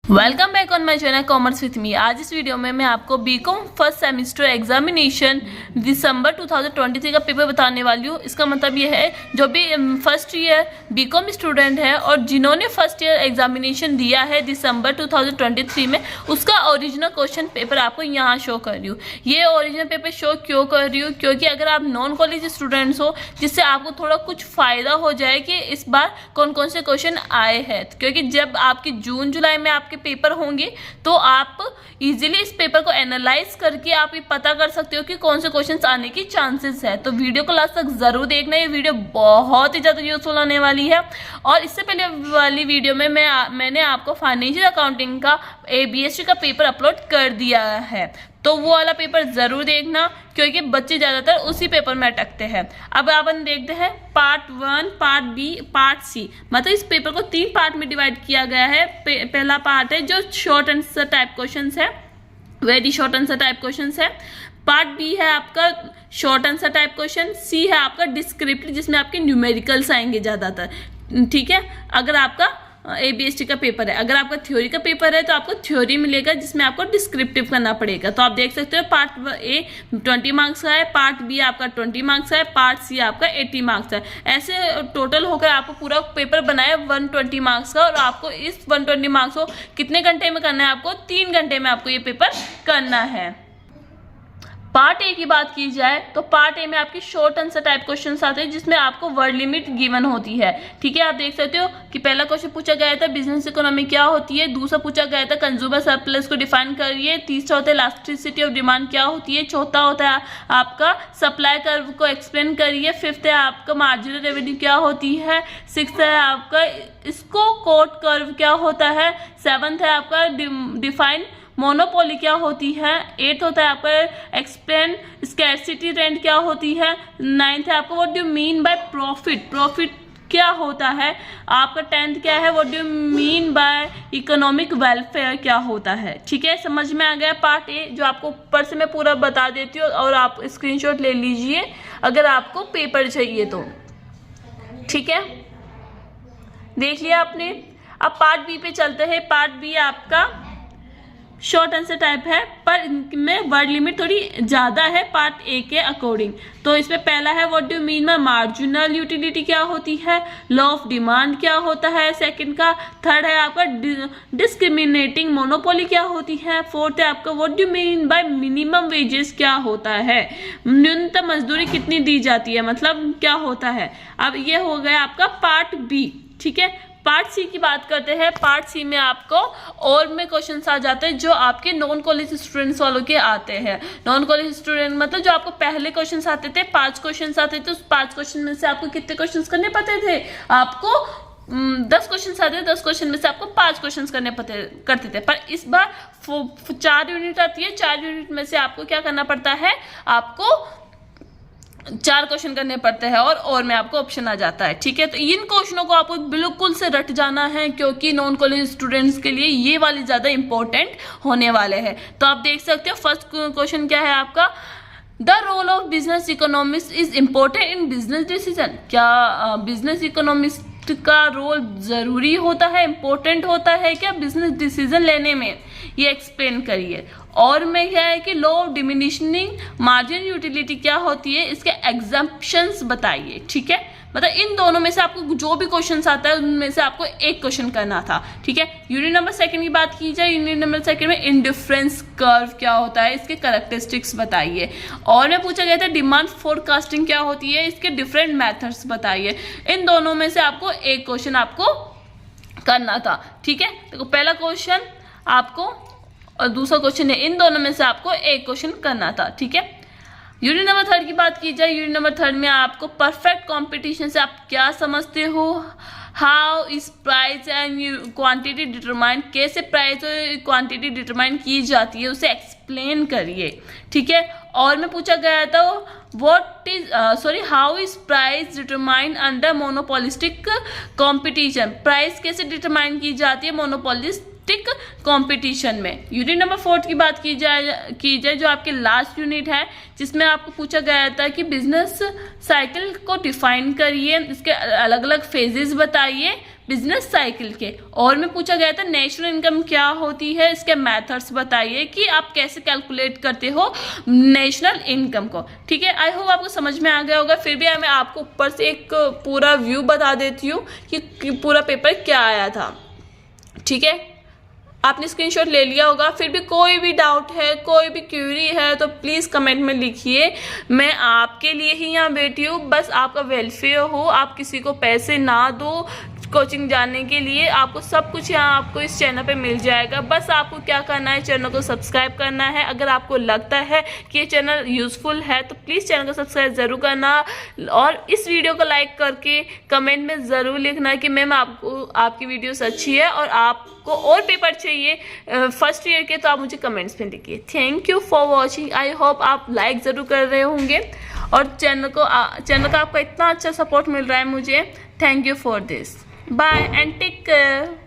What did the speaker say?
Welcome back on my channel commerce with me. आज इस video में मैं आपको बीकॉम फर्स्ट सेमेस्टर एग्जामिनेशन दिसंबर 2023 का पेपर बताने वाली हूँ। इसका मतलब ये है जो भी फर्स्ट ईयर बीकॉम स्टूडेंट है और जिन्होंने फर्स्ट ईयर एग्जामिनेशन दिया है दिसंबर 2023 में, उसका ओरिजिनल क्वेश्चन पेपर आपको यहाँ शो कर रही हूँ। ये ओरिजिनल पेपर शो क्यों कर रही हूँ? क्योंकि अगर आप नॉन कॉलेज स्टूडेंट्स हो, जिससे आपको थोड़ा कुछ फ़ायदा हो जाए कि इस बार कौन कौन से क्वेश्चन आए हैं। क्योंकि जब आपकी जून जुलाई में आपके पेपर होंगे तो आप इजीली इस पेपर को एनालाइज करके आप ये पता कर सकते हो कि कौन से क्वेश्चंस आने की चांसेस है। तो वीडियो को लास्ट तक जरूर देखना, ये वीडियो बहुत ही ज़्यादा यूजफुल होने वाली है। और इससे पहले वाली वीडियो में मैंने आपको फाइनेंशियल अकाउंटिंग का ABST का पेपर अपलोड कर दिया है, तो वो वाला पेपर जरूर देखना क्योंकि बच्चे ज़्यादातर उसी पेपर में अटकते हैं। अब अपन देखते हैं part 1, part B, part C। मतलब इस पेपर को 3 पार्ट में डिवाइड किया गया है। पहला पार्ट है जो शॉर्ट आंसर टाइप क्वेश्चंस है, very short answer type questions है। पार्ट B है आपका short answer type question. C है आपका डिस्क्रिप्टिव, जिसमें आपके न्यूमेरिकल्स आएंगे ज़्यादातर। ठीक है, अगर आपका ABST का पेपर है। अगर आपका थ्योरी का पेपर है तो आपको थ्योरी मिलेगा जिसमें आपको डिस्क्रिप्टिव करना पड़ेगा। तो आप देख सकते हो पार्ट A 20 मार्क्स का है, पार्ट B आपका 20 मार्क्स का है, पार्ट C आपका 80 मार्क्स का है। ऐसे टोटल होकर आपको पूरा पेपर बनाया 120 मार्क्स का। और आपको इस 120 मार्क्स को कितने घंटे में करना है? आपको 3 घंटे में आपको ये पेपर करना है। पार्ट A की बात की जाए तो पार्ट A में आपकी शॉर्ट आंसर टाइप क्वेश्चंस आते हैं जिसमें आपको वर्ड लिमिट गिवन होती है। ठीक है, आप देख सकते हो कि पहला क्वेश्चन पूछा गया था बिजनेस इकोनॉमी क्या होती है, दूसरा पूछा गया था कंज्यूमर सरप्लस को डिफाइन करिए, तीसरा होता है इलास्टिसिटी ऑफ डिमांड क्या होती है, चौथा होता है आपका सप्लाई कर्व को एक्सप्लेन करिए, फिफ्थ है आपका मार्जिनल रेवेन्यू क्या होती है, सिक्स्थ है आपका इसको कोट कर्व क्या होता है, सेवंथ है आपका डिफाइन मोनोपोली क्या होती है, 8th होता है आपका एक्सप्लेन स्कैरसिटी रेंट क्या होती है, 9th है आपका what do mean by profit, profit क्या होता है, आपका 10th क्या है what do mean by economic welfare क्या होता है। ठीक है, समझ में आ गया पार्ट A, जो आपको ऊपर से मैं पूरा बता देती हूँ और आप स्क्रीनशॉट ले लीजिए अगर आपको पेपर चाहिए तो। ठीक है, देख लिया आपने। अब पार्ट B पे चलते हैं। पार्ट B आपका शॉर्ट आंसर टाइप है पर इनमें वर्ड लिमिट थोड़ी ज़्यादा है पार्ट A के अकॉर्डिंग। तो इसमें पहला है what do mean by marginal utility क्या होती है, लॉ ऑफ डिमांड क्या होता है सेकंड का, थर्ड है आपका डिस्क्रिमिनेटिंग मोनोपोली क्या होती है, फोर्थ है आपका what do mean by minimum wages क्या होता है, न्यूनतम मजदूरी कितनी दी जाती है मतलब क्या होता है। अब ये हो गया आपका पार्ट B। ठीक है, पार्ट C की बात करते हैं। पार्ट C में आपको और में क्वेश्चंस आ जाते हैं जो आपके नॉन कॉलेज स्टूडेंट्स वालों के आते हैं। नॉन कॉलेज स्टूडेंट मतलब जो आपको पहले क्वेश्चंस आते थे, 5 क्वेश्चंस आते थे, उस 5 क्वेश्चन में से आपको कितने क्वेश्चंस करने पड़ते थे? आपको 10 क्वेश्चंस आते थे, 10 क्वेश्चन में से आपको 5 क्वेश्चंस करते थे। पर इस बार 4 यूनिट आती है, 4 यूनिट में से आपको क्या करना पड़ता है? आपको 4 क्वेश्चन करने पड़ते हैं और में आपको ऑप्शन आ जाता है। ठीक है, तो इन क्वेश्चनों को आपको बिल्कुल से रट जाना है क्योंकि नॉन कॉलेज स्टूडेंट्स के लिए ये वाली ज़्यादा इंपॉर्टेंट होने वाले हैं। तो आप देख सकते हो फर्स्ट क्वेश्चन क्या है आपका, the role of business economist is important in business decision. क्या बिजनेस इकोनॉमिस्ट का रोल जरूरी होता है, इंपॉर्टेंट होता है क्या बिजनेस डिसीजन लेने में? ये एक्सप्लेन करिए। और में क्या है कि law of diminishing margin utility क्या होती है, इसके एग्जम्पशंस बताइए। ठीक है, मतलब इन दोनों में से आपको जो भी क्वेश्चन आता है उनमें से आपको एक क्वेश्चन करना था। ठीक है, यूनिट नंबर 2 की बात की जाए, यूनिट नंबर 2 में इंडिफरेंस कर्व क्या होता है, इसके कैरेक्टरिस्टिक्स बताइए। और में पूछा गया था डिमांड फोरकास्टिंग क्या होती है, इसके डिफरेंट मेथड्स बताइए। इन दोनों में से आपको एक क्वेश्चन आपको करना था। ठीक है, देखो पहला क्वेश्चन आपको और दूसरा क्वेश्चन है, इन दोनों में से आपको एक क्वेश्चन करना था। ठीक है, यूनिट नंबर 3 की बात की जाए, यूनिट नंबर 3 में आपको परफेक्ट कंपटीशन से आप क्या समझते हो, how is price and quantity determine, कैसे प्राइस और क्वांटिटी डिटरमाइन की जाती है उसे एक्सप्लेन करिए। ठीक है, और में पूछा गया था how is price determine under monopolistic competition, price कैसे डिटरमाइन की जाती है मोनोपोलिस्ट कंपटीशन में। यूनिट नंबर 4 की बात की जाए जो आपके लास्ट यूनिट है, जिसमें आपको पूछा गया था कि बिजनेस साइकिल को डिफाइन करिए, इसके अलग अलग फेजेस बताइए, बिजनेस साइकिल के। और में पूछा गया था नेशनल इनकम क्या होती है, इसके मेथड्स बताइए कि आप कैसे कैलकुलेट करते हो नेशनल इनकम को। ठीक है, आई होप आपको समझ में आ गया होगा। फिर भी मैं आपको ऊपर से एक पूरा व्यू बता देती हूँ कि पूरा पेपर क्या आया था। ठीक है, आपने स्क्रीनशॉट ले लिया होगा। फिर भी कोई भी डाउट है, कोई भी क्यूरी है तो प्लीज़ कमेंट में लिखिए। मैं आपके लिए ही यहाँ बैठी हूँ, बस आपका वेलफेयर हो। आप किसी को पैसे ना दो कोचिंग जाने के लिए, आपको सब कुछ यहाँ आपको इस चैनल पे मिल जाएगा। बस आपको क्या करना है, चैनल को सब्सक्राइब करना है। अगर आपको लगता है कि ये चैनल यूज़फुल है तो प्लीज़ चैनल को सब्सक्राइब ज़रूर करना, और इस वीडियो को लाइक करके कमेंट में ज़रूर लिखना कि मैम आपको आपकी वीडियोस अच्छी है और आपको और पेपर चाहिए फर्स्ट ईयर के, तो आप मुझे कमेंट्स में लिखिए। Thank you for watching. I hope आप लाइक ज़रूर कर रहे होंगे, और चैनल का आपका इतना अच्छा सपोर्ट मिल रहा है मुझे। Thank you for this. Bye and take care.